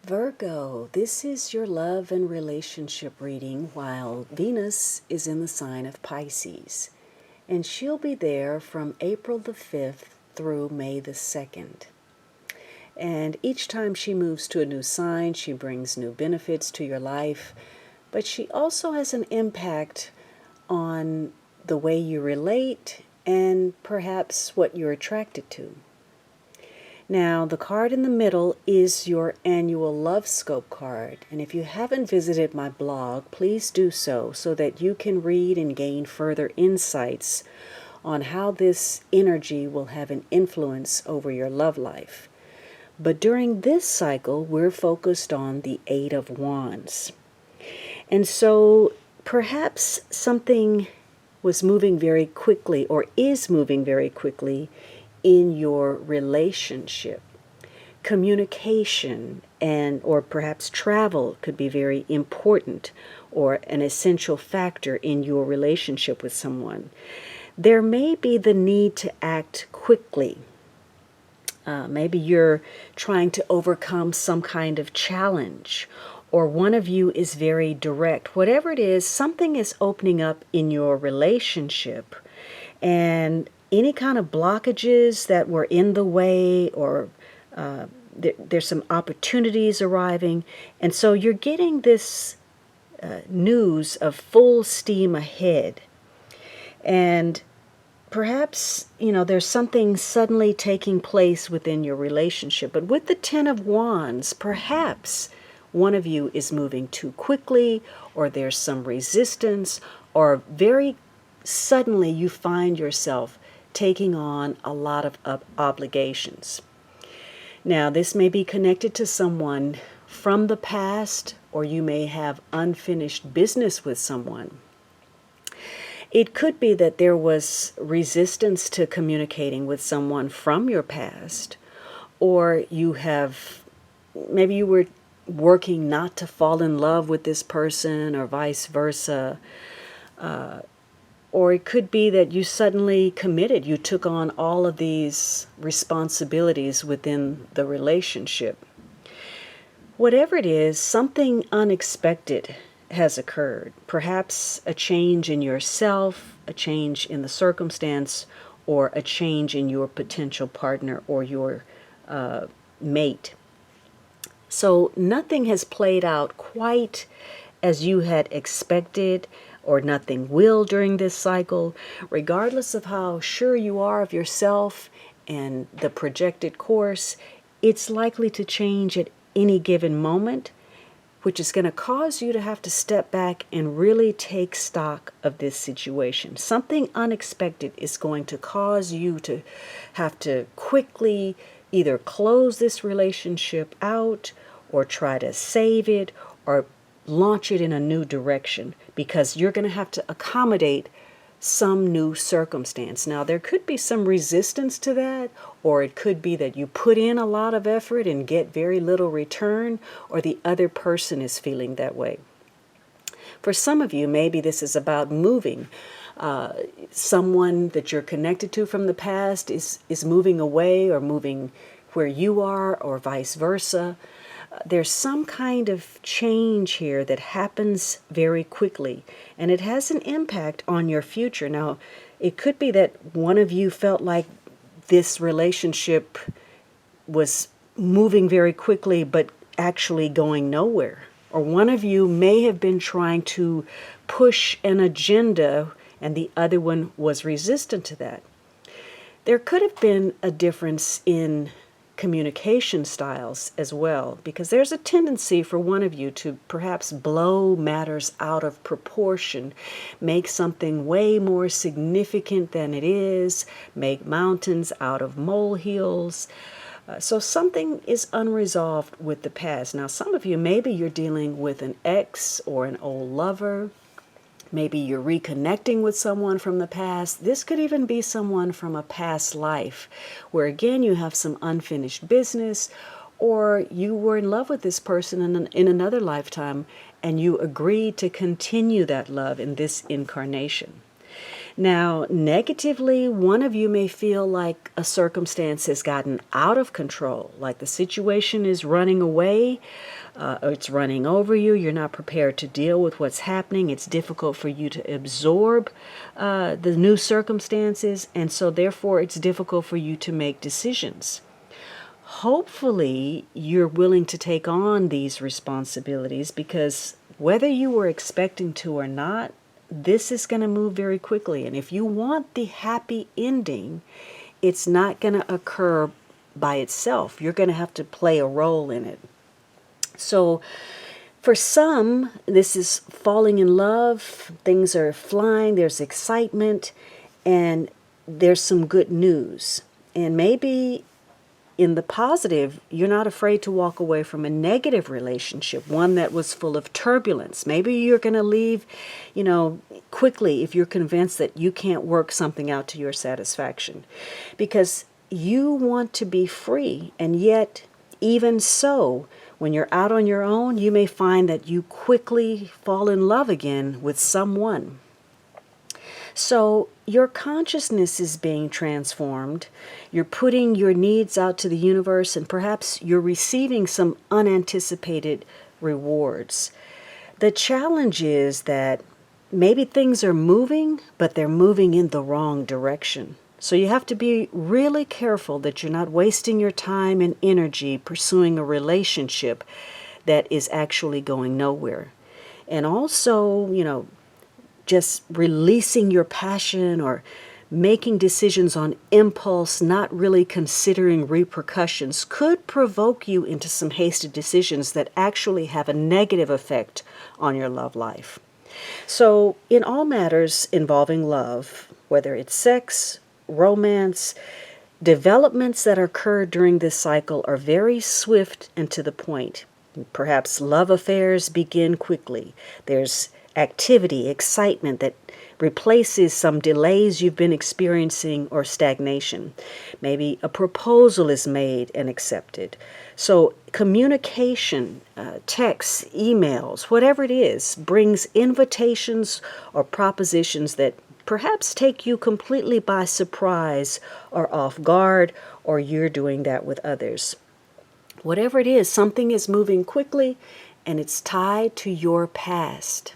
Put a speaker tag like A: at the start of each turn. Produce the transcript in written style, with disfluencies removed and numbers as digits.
A: Virgo, this is your love and relationship reading while Venus is in the sign of Pisces. And she'll be there from April the 5th through May the 2nd. And each time she moves to a new sign, she brings new benefits to your life. But she also has an impact on the way you relate and perhaps what you're attracted to. Now, the card in the middle is your annual Love Scope card. And if you haven't visited my blog, please do so that you can read and gain further insights on how this energy will have an influence over your love life. But during this cycle, we're focused on the Eight of Wands. And so perhaps something was moving very quickly or is moving very quickly in your relationship. Communication or perhaps travel could be very important or an essential factor in your relationship with someone. There may be the need to act quickly. Maybe you're trying to overcome some kind of challenge, or one of you is very direct. Whatever it is, something is opening up in your relationship, and any kind of blockages that were in the way, or there's some opportunities arriving, and so you're getting this news of full steam ahead. And perhaps, there's something suddenly taking place within your relationship. But with the Ten of Wands, perhaps one of you is moving too quickly, or there's some resistance, or very suddenly you find yourself taking on a lot of obligations. Now, this may be connected to someone from the past, or you may have unfinished business with someone. It could be that there was resistance to communicating with someone from your past, or maybe you were working not to fall in love with this person, or vice versa. Or it could be that you suddenly committed, you took on all of these responsibilities within the relationship. Whatever it is, something unexpected has occurred. Perhaps a change in yourself, a change in the circumstance, or a change in your potential partner or your mate. So nothing has played out quite as you had expected, or nothing will during this cycle. Regardless of how sure you are of yourself and the projected course, it's likely to change at any given moment, which is going to cause you to have to step back and really take stock of this situation. Something unexpected is going to cause you to have to quickly either close this relationship out, or try to save it, or launch it in a new direction, because you're going to have to accommodate some new circumstance. Now, there could be some resistance to that, or it could be that you put in a lot of effort and get very little return, or the other person is feeling that way. For some of you, maybe this is about moving. Someone that you're connected to from the past is moving away, or moving where you are, or vice versa. There's some kind of change here that happens very quickly, and it has an impact on your future. Now, it could be that one of you felt like this relationship was moving very quickly, but actually going nowhere. Or one of you may have been trying to push an agenda, and the other one was resistant to that. There could have been a difference in communication styles as well, because there's a tendency for one of you to perhaps blow matters out of proportion, make something way more significant than it is, make mountains out of molehills. So something is unresolved with the past. Now, some of you, maybe you're dealing with an ex or an old lover. Maybe you're reconnecting with someone from the past. This could even be someone from a past life, where again you have some unfinished business, or you were in love with this person in another lifetime, and you agreed to continue that love in this incarnation. Now, negatively, one of you may feel like a circumstance has gotten out of control, like the situation is running away, or it's running over you. You're not prepared to deal with what's happening. It's difficult for you to absorb the new circumstances, and so therefore it's difficult for you to make decisions. Hopefully, you're willing to take on these responsibilities because whether you were expecting to or not, this is going to move very quickly. And if you want the happy ending, it's not going to occur by itself. You're going to have to play a role in it. So, for some, this is falling in love, things are flying, there's excitement, and there's some good news. And maybe in the positive, you're not afraid to walk away from a negative relationship, one that was full of turbulence. Maybe you're going to leave, quickly if you're convinced that you can't work something out to your satisfaction. Because you want to be free, and yet, even so, when you're out on your own, you may find that you quickly fall in love again with someone. So your consciousness is being transformed. You're putting your needs out to the universe, and perhaps you're receiving some unanticipated rewards. The challenge is that maybe things are moving, but they're moving in the wrong direction. So you have to be really careful that you're not wasting your time and energy pursuing a relationship that is actually going nowhere. And also, just releasing your passion or making decisions on impulse, not really considering repercussions, could provoke you into some hasty decisions that actually have a negative effect on your love life. So, in all matters involving love, whether it's sex, romance, developments that occur during this cycle are very swift and to the point. Perhaps love affairs begin quickly. There's activity, excitement that replaces some delays you've been experiencing or stagnation. Maybe a proposal is made and accepted. So communication, texts, emails, whatever it is, brings invitations or propositions that perhaps take you completely by surprise or off guard, or you're doing that with others. Whatever it is, something is moving quickly and it's tied to your past.